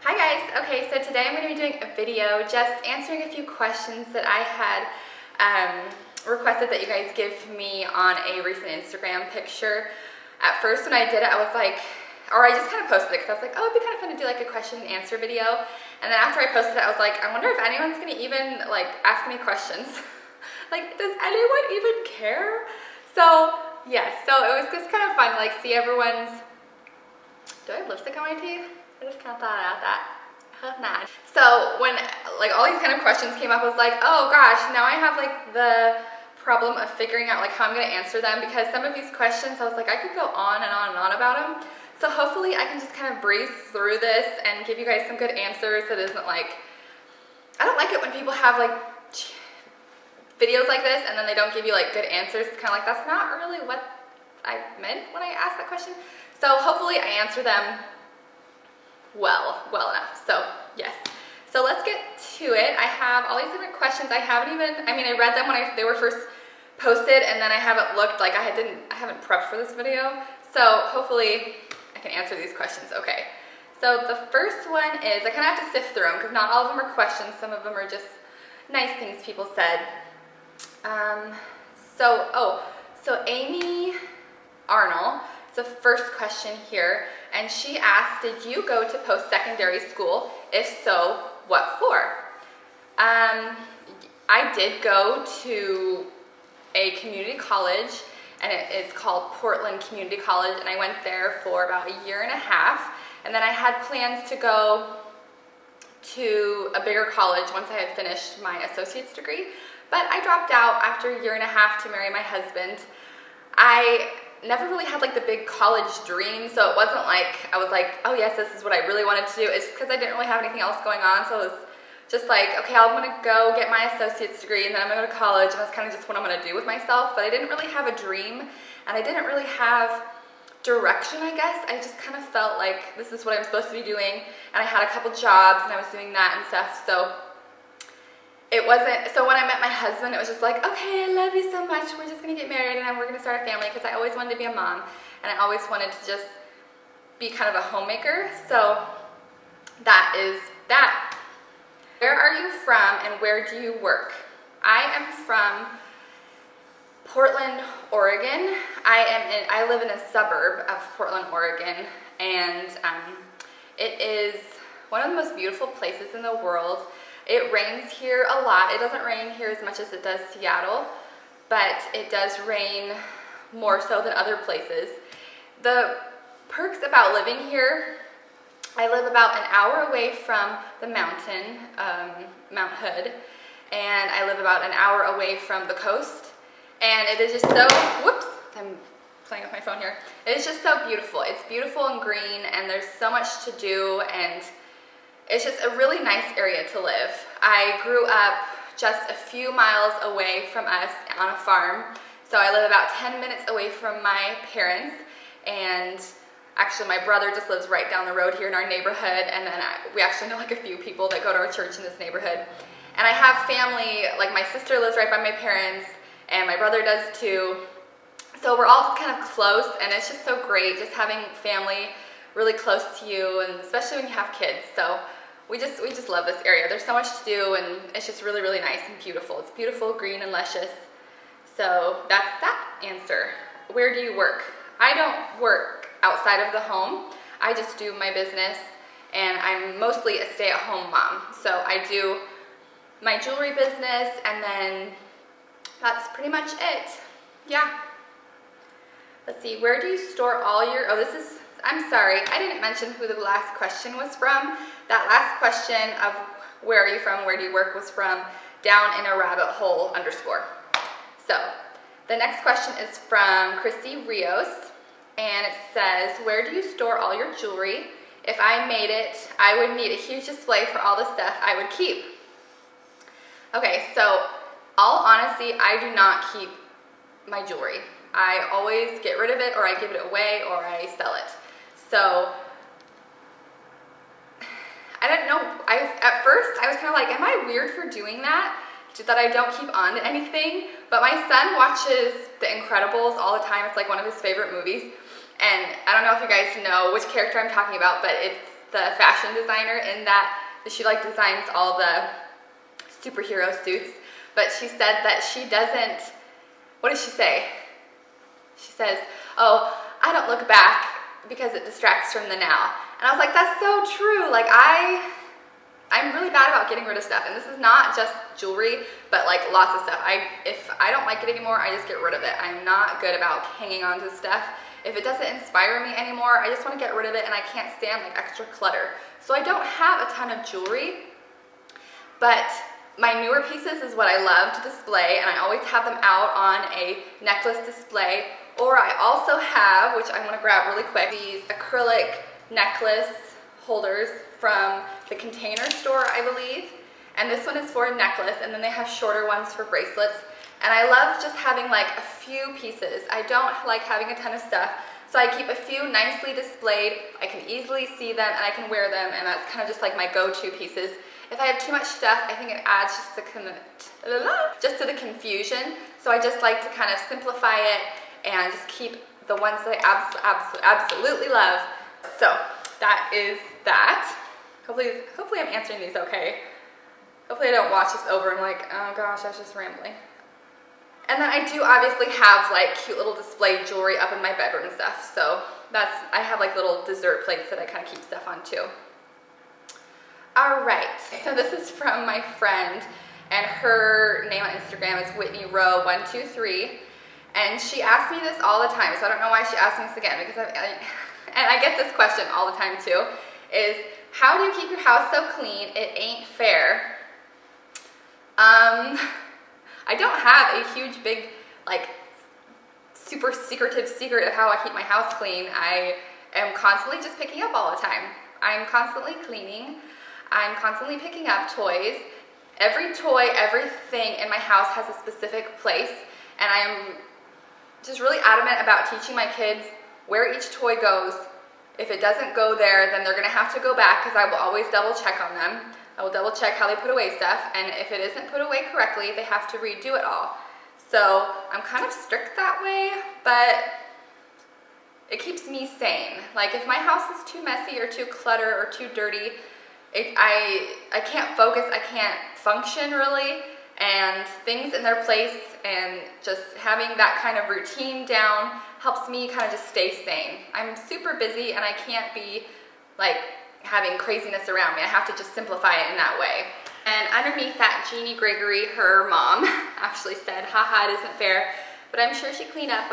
Hi guys, okay, so today I'm going to be doing a video just answering a few questions that I had requested that you guys give me on a recent Instagram picture. At first when I did it, I was like, or I just kind of posted it because I was like, oh, it'd be kind of fun to do like a question and answer video. And then after I posted it, I was like, I wonder if anyone's going to even like ask me questions. Like, does anyone even care? So, yes, so it was just kind of fun to like see everyone's, do I have lipstick on my teeth? I just kind of thought about that. Nah. So when like all these kind of questions came up, I was like, oh gosh, now I have like the problem of figuring out like how I'm going to answer them, because some of these questions I was like, I could go on and on and on about them. So hopefully I can just kind of breeze through this and give you guys some good answers that isn't like, I don't like it when people have like videos like this and then they don't give you like good answers. It's kind of like, that's not really what I meant when I asked that question. So hopefully I answer them well enough. So yes, so let's get to it. I have all these different questions. I haven't even, I mean, I read them when they were first posted, and then I haven't looked, like I haven't prepped for this video. So hopefully I can answer these questions okay. So the first one is, I kind of have to sift through them because not all of them are questions. Some of them are just nice things people said. So Amy Arnold, it's the first question here, and she asked, did you go to post-secondary school? If so, what for? I did go to a community college, and it is called Portland Community College, and I went there for about a year and a half, and then I had plans to go to a bigger college once I had finished my associate's degree, but I dropped out after a year and a half to marry my husband. I never really had like the big college dream, so it wasn't like I was like, oh yes, this is what I really wanted to do. It's because I didn't really have anything else going on, so it was just like, okay, I'm gonna go get my associate's degree and then I'm gonna go to college, and that's kind of just what I'm gonna do with myself. But I didn't really have a dream, and I didn't really have direction, I guess. I just kind of felt like this is what I'm supposed to be doing, and I had a couple jobs and I was doing that and stuff, so it wasn't, so when I met my husband, it was just like, okay, I love you so much, we're just gonna get married and we're gonna start a family, because I always wanted to be a mom, and I always wanted to just be kind of a homemaker. So that is that. Where are you from and where do you work? I am from Portland, Oregon. I live in a suburb of Portland, Oregon, and it is one of the most beautiful places in the world. It rains here a lot. It doesn't rain here as much as it does Seattle, but it does rain more so than other places. The perks about living here, I live about an hour away from the mountain, Mount Hood, and I live about an hour away from the coast, and it is just so, whoops, I'm playing with my phone here. It is just so beautiful. It's beautiful and green, and there's so much to do, and it's just a really nice area to live. I grew up just a few miles away from us on a farm. So I live about 10 minutes away from my parents, and actually my brother just lives right down the road here in our neighborhood, and then we actually know like a few people that go to our church in this neighborhood. And I have family, like my sister lives right by my parents, and my brother does too. So we're all kind of close, and it's just so great just having family really close to you, and especially when you have kids. So we just love this area. There's so much to do, and it's just really, really nice and beautiful. It's beautiful, green, and luscious. So that's that answer. Where do you work? I don't work outside of the home. I just do my business, and I'm mostly a stay-at-home mom. So I do my jewelry business, and then that's pretty much it. Yeah. Let's see, where do you store all your, oh, this is, I'm sorry, I didn't mention who the last question was from. That last question of where are you from, where do you work was from Down in a Rabbit Hole _. So the next question is from Christy Rios, and it says, where do you store all your jewelry? If I made it, I would need a huge display for all the stuff I would keep. Okay, so all honesty, I do not keep my jewelry. I always get rid of it, or I give it away, or I sell it. So I don't know, at first I was kind of like, am I weird for doing that I don't keep on to anything? But my son watches The Incredibles all the time. It's like one of his favorite movies, and I don't know if you guys know which character I'm talking about, but it's the fashion designer in that she like designs all the superhero suits. But she said that she doesn't, what did she say? She says, oh, I don't look back because it distracts from the now. And I was like, that's so true. Like I'm really bad about getting rid of stuff. And this is not just jewelry, but like lots of stuff. If I don't like it anymore, I just get rid of it. I'm not good about hanging on to stuff. If it doesn't inspire me anymore, I just want to get rid of it, and I can't stand like extra clutter. So I don't have a ton of jewelry, but my newer pieces is what I love to display, and I always have them out on a necklace display. Or I also have, which I want to grab really quick, these acrylic necklace holders from the Container Store, I believe. And this one is for a necklace, and then they have shorter ones for bracelets. And I love just having like a few pieces. I don't like having a ton of stuff, so I keep a few nicely displayed. I can easily see them and I can wear them, and that's kind of just like my go-to pieces. If I have too much stuff, I think it adds just to the confusion. So I just like to kind of simplify it and just keep the ones that I absolutely love. So that is that. Hopefully I'm answering these okay. Hopefully I don't watch this over and like, oh gosh, I was just rambling. And then I do obviously have like cute little display jewelry up in my bedroom and stuff. So I have like little dessert plates that I kind of keep stuff on too. All right, so this is from my friend, and her name on Instagram is WhitneyRowe123. And she asks me this all the time, so I don't know why she asked me this again, because I get this question all the time too, is how do you keep your house so clean? It ain't fair. I don't have a huge, big, like, super secretive secret of how I keep my house clean. I am constantly just picking up all the time. I'm constantly cleaning. I'm constantly picking up toys. Every toy, everything in my house has a specific place, and I'm just really adamant about teaching my kids where each toy goes. If it doesn't go there, then they're gonna have to go back, because I will always double check on them. I will double check how they put away stuff, and if it isn't put away correctly, they have to redo it all. So I'm kind of strict that way, but it keeps me sane. Like if my house is too messy or too cluttered or too dirty, I can't focus, I can't function really, and things in their place and just having that kind of routine down helps me kind of just stay sane. I'm super busy and I can't be like having craziness around me. I have to just simplify it in that way. And underneath that, Jeannie Gregory, her mom, actually said, haha, it isn't fair, but I'm sure she'd clean up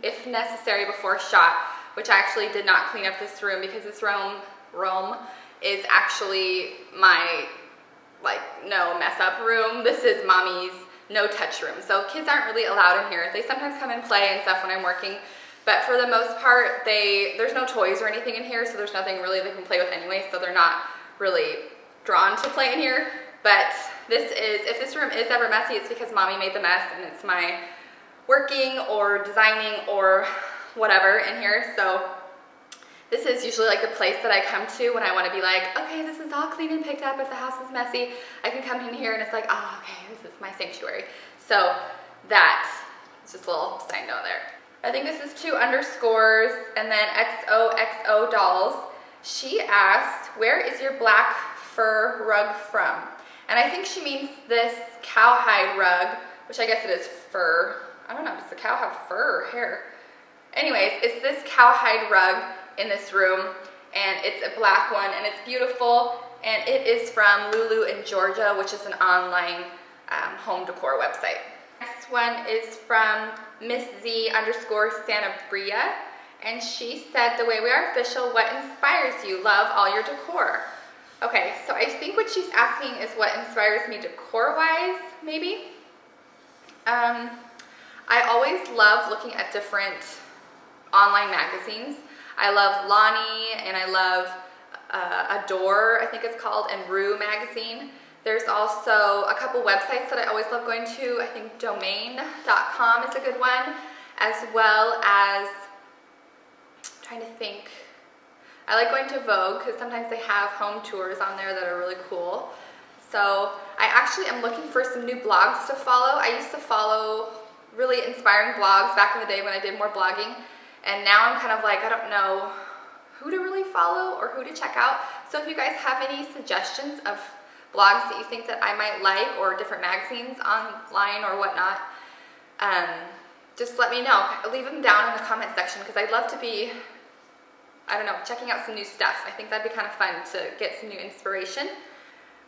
if necessary before shot, which I actually did not clean up this room because this room is actually my like no mess up room. This is mommy's no touch room. So kids aren't really allowed in here. They sometimes come and play and stuff when I'm working, but for the most part, there's no toys or anything in here, so there's nothing really they can play with anyway, so they're not really drawn to play in here. But if this room is ever messy, it's because mommy made the mess, and it's my working or designing or whatever in here. So this is usually like the place that I come to when I want to be like, okay, this is all clean and picked up. If the house is messy, I can come in here and it's like, oh, okay, this is my sanctuary. So that's just a little side note there. I think this is 2 underscores and then XOXO dolls. She asked, where is your black fur rug from? And I think she means this cowhide rug, which I guess it is fur. I don't know, does the cow have fur or hair? Anyways, it's this cowhide rug in this room, and it's a black one, and it's beautiful, and it is from Lulu in Georgia, which is an online home decor website. Next one is from Miss Z _ Santa Bria, and she said, TheWayWeAre official, what inspires you? Love all your decor. Okay, so I think what she's asking is what inspires me decor-wise, maybe. I always love looking at different online magazines. I love Lonnie, and I love Adore, I think it's called, and Rue magazine. There's also a couple websites that I always love going to. I think domain.com is a good one, as well as, I'm trying to think, I like going to Vogue because sometimes they have home tours on there that are really cool. So I actually am looking for some new blogs to follow. I used to follow really inspiring blogs back in the day when I did more blogging, and now I'm kind of like, I don't know who to really follow or who to check out. So if you guys have any suggestions of blogs that you think that I might like, or different magazines online or whatnot, just let me know. Leave them down in the comment section, because I'd love to be, I don't know, checking out some new stuff. I think that'd be kind of fun to get some new inspiration.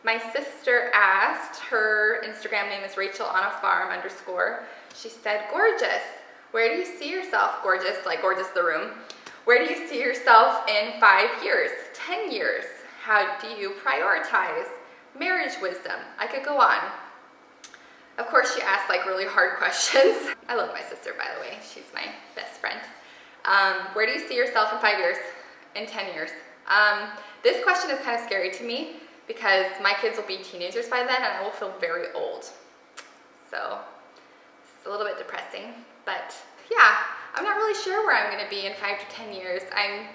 My sister asked, her Instagram name is RachelOnAFarm_. She said, gorgeous, where do you see yourself, gorgeous, like gorgeous the room, where do you see yourself in 5 years, 10 years? How do you prioritize? Marriage wisdom. I could go on. Of course, she asked like really hard questions. I love my sister, by the way. She's my best friend. Where do you see yourself in 5 years, in 10 years? This question is kind of scary to me, because my kids will be teenagers by then and I will feel very old. So it's a little bit depressing, but yeah, I'm not really sure where I'm gonna be in 5 to 10 years. I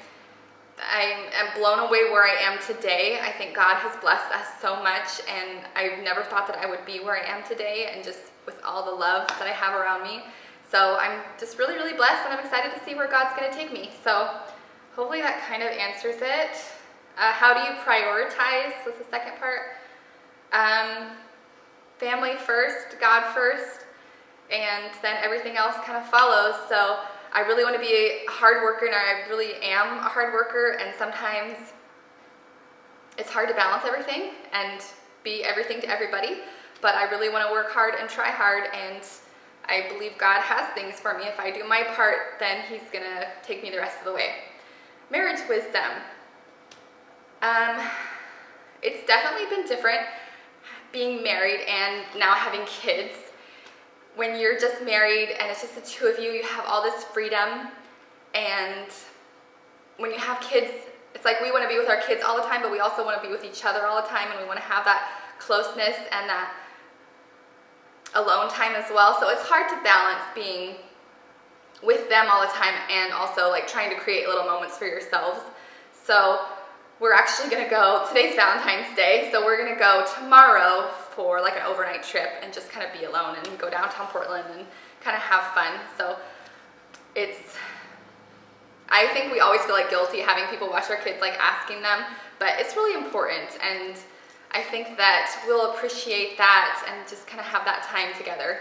am blown away where I am today. I think God has blessed us so much, and I never thought that I would be where I am today, and just with all the love that I have around me. So I'm just really, really blessed, and I'm excited to see where God's gonna take me. So hopefully that kind of answers it. How do you prioritize was the second part. Family first, God first, and then everything else kind of follows. So I really want to be a hard worker, and I really am a hard worker, and sometimes it's hard to balance everything and be everything to everybody, but I really want to work hard and try hard, and I believe God has things for me. If I do my part, then He's gonna take me the rest of the way. Marriage wisdom. It's definitely been different being married and now having kids. When you're just married and it's just the two of you, you have all this freedom, and when you have kids, it's like we want to be with our kids all the time, but we also want to be with each other all the time, and we want to have that closeness and that alone time as well. So it's hard to balance being with them all the time and also like trying to create little moments for yourselves. So we're actually gonna go, today's Valentine's Day, so we're gonna go tomorrow for like an overnight trip and just kind of be alone and go downtown Portland and kind of have fun. So I think we always feel like guilty having people watch our kids, like asking them, but it's really important, and I think that we'll appreciate that and just kind of have that time together.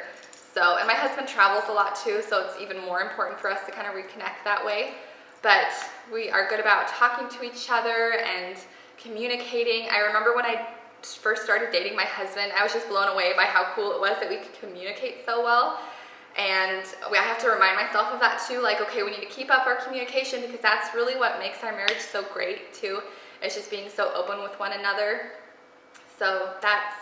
So, and my husband travels a lot too, so it's even more important for us to kind of reconnect that way. But we are good about talking to each other and communicating. I remember when I first started dating my husband, I was just blown away by how cool it was that we could communicate so well. And I have to remind myself of that too, like, okay, we need to keep up our communication, because that's really what makes our marriage so great too, is just being so open with one another. So that's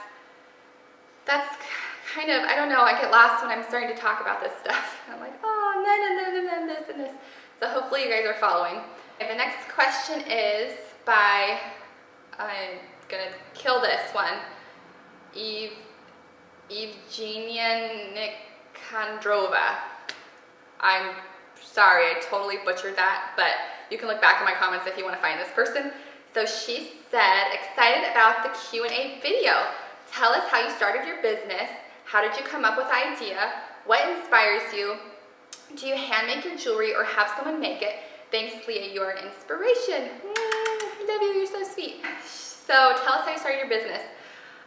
kind of, I don't know, I get lost when I'm starting to talk about this stuff. I'm like, oh, and then this and this. So hopefully you guys are following. And the next question is by, I'm gonna kill this one, Evgenia Nikandrova. I'm sorry, I totally butchered that, but you can look back in my comments if you want to find this person. So she said, excited about the Q&A video. Tell us how you started your business. How did you come up with the idea? What inspires you? Do you hand make your jewelry or have someone make it? Thanks, Leah, you are an inspiration. I love you, you're so sweet. So tell us how you started your business.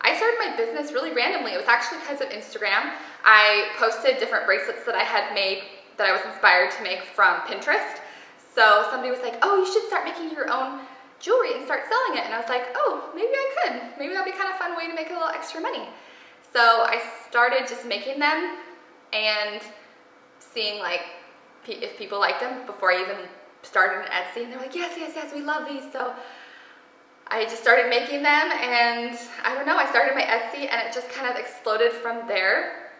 I started my business really randomly. It was actually because of Instagram. I posted different bracelets that I had made that I was inspired to make from Pinterest. So somebody was like, oh, you should start making your own jewelry and start selling it. And I was like, oh, maybe I could. Maybe that'd be kind of a fun way to make a little extra money. So I started just making them and seeing like if people liked them before I even started on Etsy, and they're like, yes, yes, yes, we love these. So I just started making them, and I don't know, I started my Etsy and it just kind of exploded from there.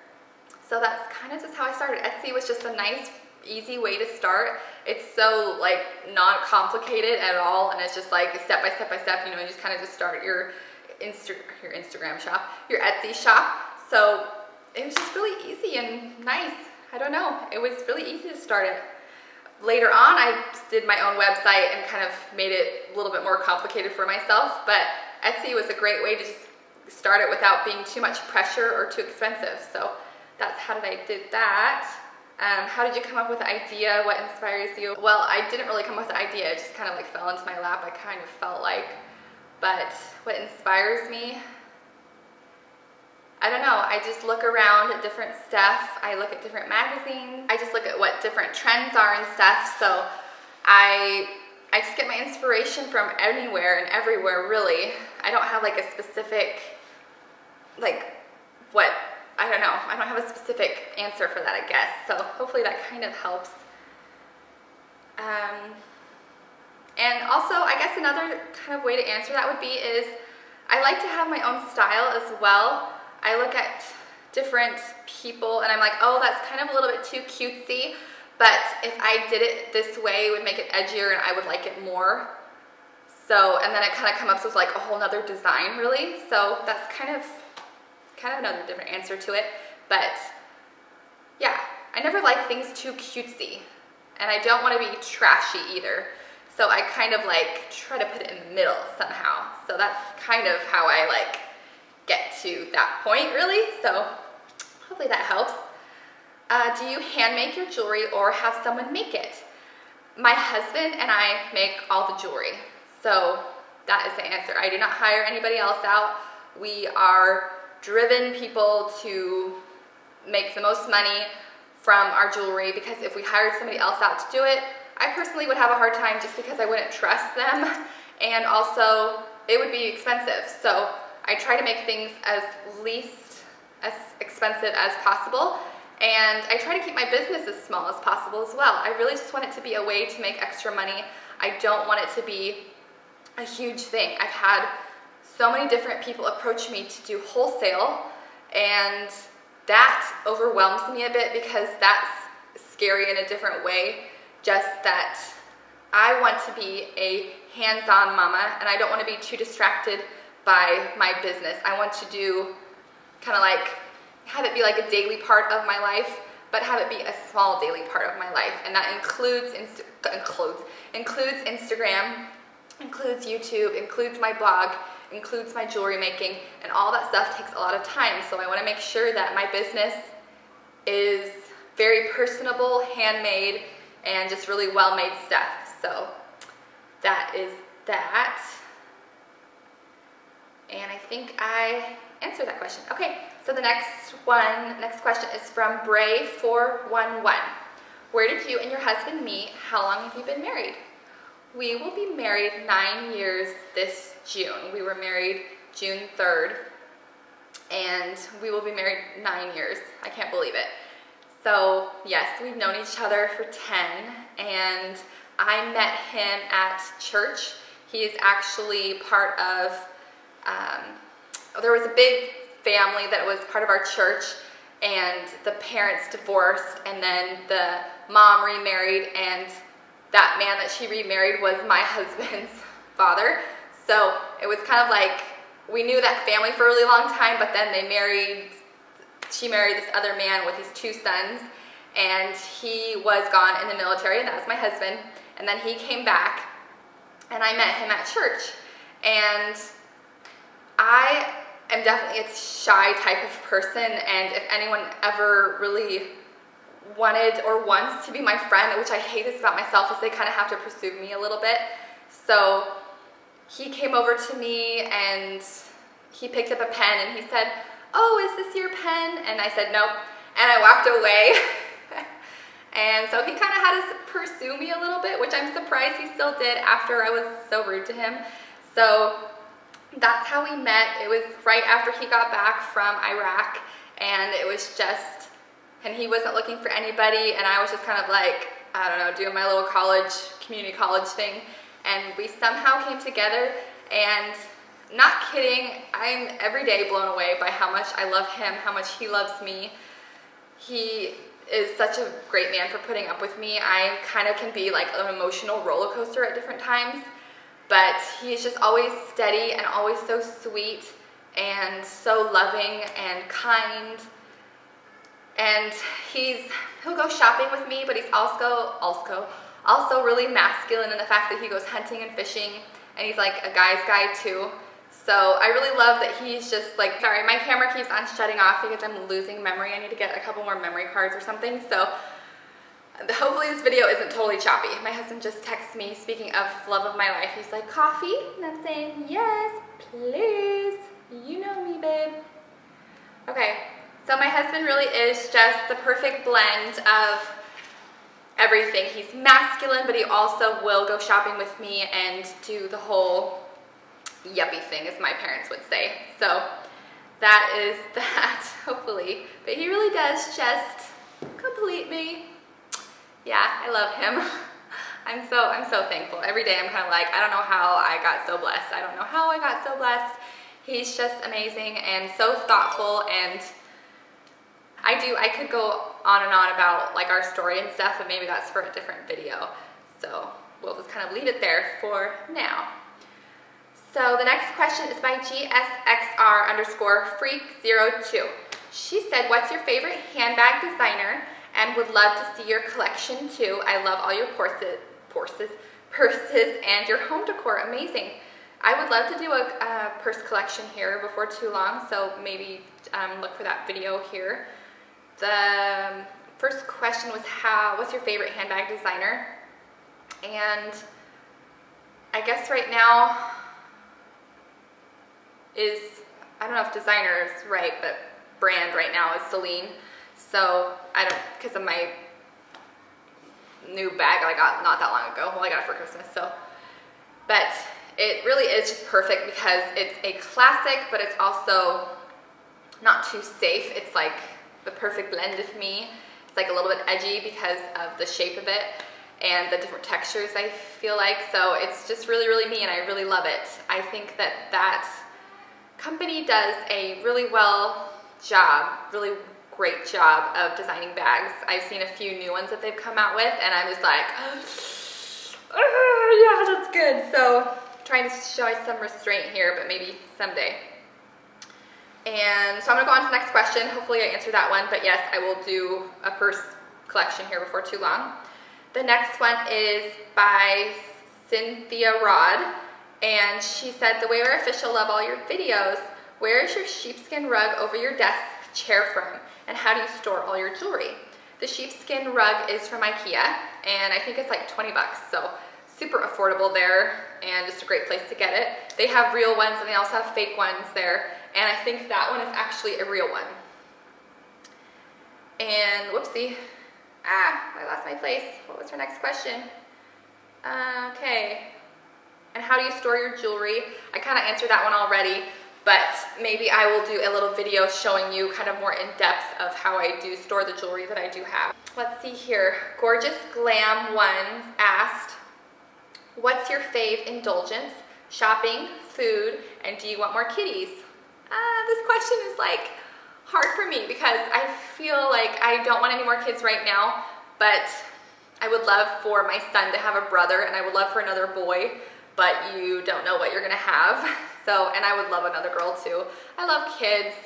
So that's kind of just how I started. Etsy was just a nice, easy way to start. It's so like not complicated at all, and it's just like step by step by step, you know, you just kind of just start your Instagram shop, your Etsy shop. So it was just really easy and nice. I don't know, it was really easy to start it. Later on, I did my own website and kind of made it a little bit more complicated for myself, but Etsy was a great way to just start it without being too much pressure or too expensive. So that's how I did that. How did you come up with the idea? What inspires you? Well, I didn't really come up with the idea. It just kind of like fell into my lap, I kind of felt like. But what inspires me? I don't know. I just look around at different stuff. I look at different magazines. I just look at what different trends are and stuff. So I just get my inspiration from anywhere and everywhere, really. I don't have like a specific, I don't know. I don't have a specific answer for that, I guess. So hopefully that kind of helps. And also, I guess another kind of way to answer that would be is I like to have my own style as well. I look at different people and I'm like, oh, that's kind of a little bit too cutesy, but if I did it this way, it would make it edgier and I would like it more. So, and then it kind of comes up with like a whole nother design, really. So that's kind of another different answer to it. But yeah, I never like things too cutesy, and I don't want to be trashy either. So I kind of like try to put it in the middle somehow. So that's kind of how I like get to that point, really. So hopefully that helps. Do you hand make your jewelry or have someone make it? My husband and I make all the jewelry. So that is the answer. I do not hire anybody else out. We are driven people to make the most money from our jewelry, because if we hired somebody else out to do it, I personally would have a hard time just because I wouldn't trust them, and also it would be expensive. So I try to make things as least as expensive as possible, and I try to keep my business as small as possible as well. I really just want it to be a way to make extra money. I don't want it to be a huge thing. I've had so many different people approach me to do wholesale, and that overwhelms me a bit because that's scary in a different way. Just that I want to be a hands-on mama, and I don't want to be too distracted by my business. I want to do kind of like, have it be like a daily part of my life, but have it be a small daily part of my life. And that includes Instagram, includes YouTube, includes my blog, includes my jewelry making, and all that stuff takes a lot of time. So I want to make sure that my business is very personable, handmade, and just really well-made stuff. So that is that. And I think I answered that question. Okay, so the next question is from Bray411. Where did you and your husband meet? How long have you been married? We will be married 9 years this June. We were married June 3rd, and we will be married 9 years. I can't believe it. So yes, we've known each other for 10, and I met him at church. He is actually part of, there was a big family that was part of our church, and the parents divorced, and then the mom remarried, and that man that she remarried was my husband's father. So it was kind of like, we knew that family for a really long time, but then she married this other man with his 2 sons, and he was gone in the military, and that was my husband. And then he came back, and I met him at church. And I am definitely a shy type of person, and if anyone ever really wanted or wants to be my friend, which I hate this about myself, is they kind of have to pursue me a little bit. So he came over to me and he picked up a pen and he said, "Oh, is this your pen?" And I said, "Nope." And I walked away. And so he kind of had to pursue me a little bit, which I'm surprised he still did after I was so rude to him. So that's how we met. It was right after he got back from Iraq, and it was just, and he wasn't looking for anybody, and I was just kind of like, I don't know, doing my little community college thing, and we somehow came together. And not kidding, I'm every day blown away by how much I love him, how much he loves me. He is such a great man for putting up with me. I kind of can be like an emotional roller coaster at different times, but he's just always steady and always so sweet and so loving and kind. And he'll go shopping with me, but he's also really masculine in the fact that he goes hunting and fishing, and he's like a guy's guy too. So I really love that he's just like, sorry, my camera keeps on shutting off because I'm losing memory. I need to get a couple more memory cards or something. So Hopefully this video isn't totally choppy. My husband just texted me, speaking of love of my life, he's like, coffee? And I'm saying, yes, please. You know me, babe. Okay, so my husband really is just the perfect blend of everything. He's masculine, but he also will go shopping with me and do the whole yuppie thing, as my parents would say. So that is that, hopefully. But he really does just complete me. Yeah, I love him. I'm so thankful. Every day I'm kind of like, I don't know how I got so blessed. I don't know how I got so blessed. He's just amazing and so thoughtful, and I could go on and on about like our story and stuff, but maybe that's for a different video. So we'll just kind of leave it there for now. So the next question is by GSXR_freak02. She said, what's your favorite handbag designer, and would love to see your collection too. I love all your purses and your home decor, amazing. I would love to do a purse collection here before too long, so maybe look for that video here. The first question was, what's your favorite handbag designer? And I guess right now is, I don't know if designer is right, but brand right now is Celine. So I don't, because of my new bag I got not that long ago. Well, I got it for Christmas, so. But it really is just perfect because it's a classic, but it's also not too safe. It's like the perfect blend of me. It's like a little bit edgy because of the shape of it and the different textures I feel like. So it's just really, really me, and I really love it. I think that that company does a really really great job of designing bags. I've seen a few new ones that they've come out with, and I'm just like, oh, yeah, that's good. So trying to show some restraint here, but maybe someday. And so I'm gonna go on to the next question. Hopefully I answered that one, but yes, I will do a purse collection here before too long. The next one is by Cynthia Rod, and she said, TheWayWeAre Official, love all your videos. Where is your sheepskin rug over your desk chair from, and how do you store all your jewelry? The sheepskin rug is from IKEA, and I think it's like 20 bucks, so super affordable there, and just a great place to get it. They have real ones, and they also have fake ones there, and I think that one is actually a real one. And whoopsie, I lost my place. What was her next question? Okay, and how do you store your jewelry? I kind of answered that one already, but maybe I will do a little video showing you kind of more in depth of how I do store the jewelry that I do have. Let's see here. Gorgeous Glam One asked, what's your fave indulgence? Shopping, food, and do you want more kitties? This question is like hard for me because I feel like I don't want any more kids right now, but I would love for my son to have a brother, and I would love for another boy, but you don't know what you're gonna have. So, and I would love another girl too. I love kids.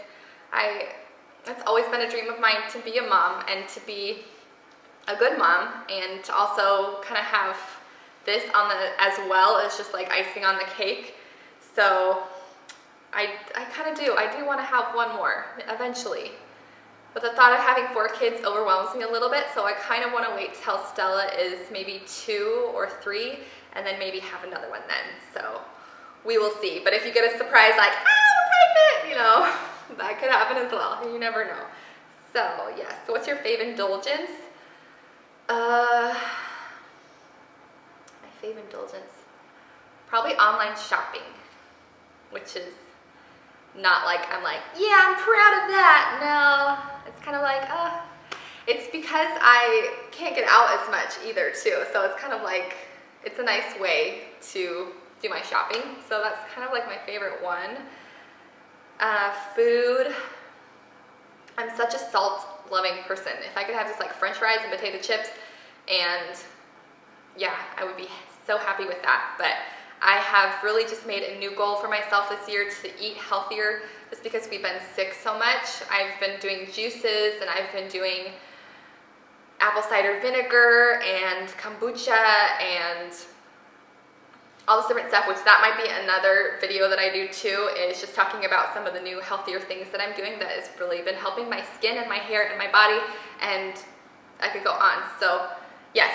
It's always been a dream of mine to be a mom and to be a good mom, and to also kind of have this on the, as well as just like icing on the cake. So I kind of do. I do want to have one more eventually. But the thought of having 4 kids overwhelms me a little bit, so I kind of want to wait till Stella is maybe 2 or 3, and then maybe have another one then. So we will see. But if you get a surprise like, we're pregnant, you know, that could happen as well. You never know. So yes, so what's your fave indulgence? My fave indulgence, probably online shopping, which is not like I'm like, yeah, I'm proud of that. No, it's kind of like, it's because I can't get out as much either too. So it's kind of like, it's a nice way to do my shopping. So that's kind of like my favorite one. Food, I'm such a salt-loving person. If I could have just like French fries and potato chips, and yeah, I would be so happy with that. But I have really just made a new goal for myself this year to eat healthier, just because we've been sick so much. I've been doing juices, and I've been doing apple cider vinegar and kombucha and all this different stuff, which that might be another video that I do too, is just talking about some of the new healthier things that I'm doing that has really been helping my skin and my hair and my body, and I could go on. So Yes.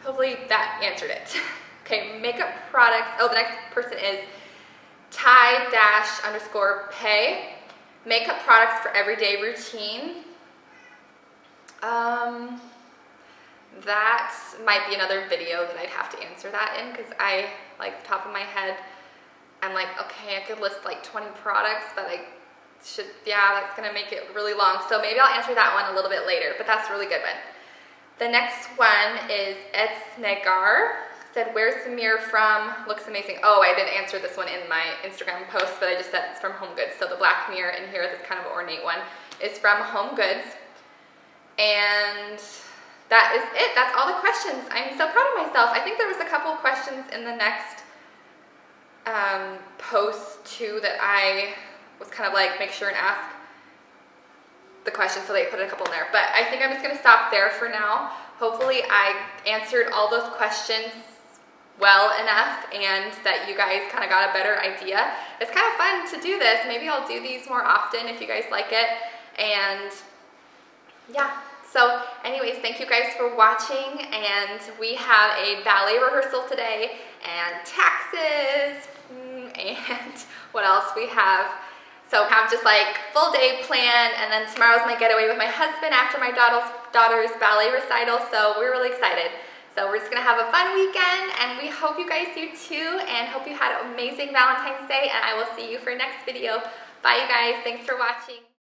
Hopefully that answered it. Okay, makeup products. Oh, the next person is Ty-_pay. Makeup products for everyday routine. That might be another video that I'd have to answer that in, because I, like, the top of my head, I'm like, okay, I could list like 20 products, but I should, yeah, that's gonna make it really long. So maybe I'll answer that one a little bit later, but that's a really good one. The next one is Etsnegar. Said, where's the mirror from? Looks amazing. Oh, I did answer this one in my Instagram post, but I just said it's from Home Goods. So the black mirror in here, this kind of ornate one, is from Home Goods. And that is it. That's all the questions. I'm so proud of myself. I think there was a couple of questions in the next post too that I was kind of like, make sure and ask the questions, so they put a couple in there. But I think I'm just going to stop there for now. Hopefully I answered all those questions well enough and that you guys kind of got a better idea. It's kind of fun to do this. Maybe I'll do these more often if you guys like it. And yeah. So anyways, thank you guys for watching, and we have a ballet rehearsal today, and taxes, and what else we have. So we have just like full day plan, and then tomorrow's my getaway with my husband after my daughter's ballet recital, so we're really excited. So we're just gonna have a fun weekend, and we hope you guys do too, and hope you had an amazing Valentine's Day, and I will see you for next video. Bye you guys, thanks for watching.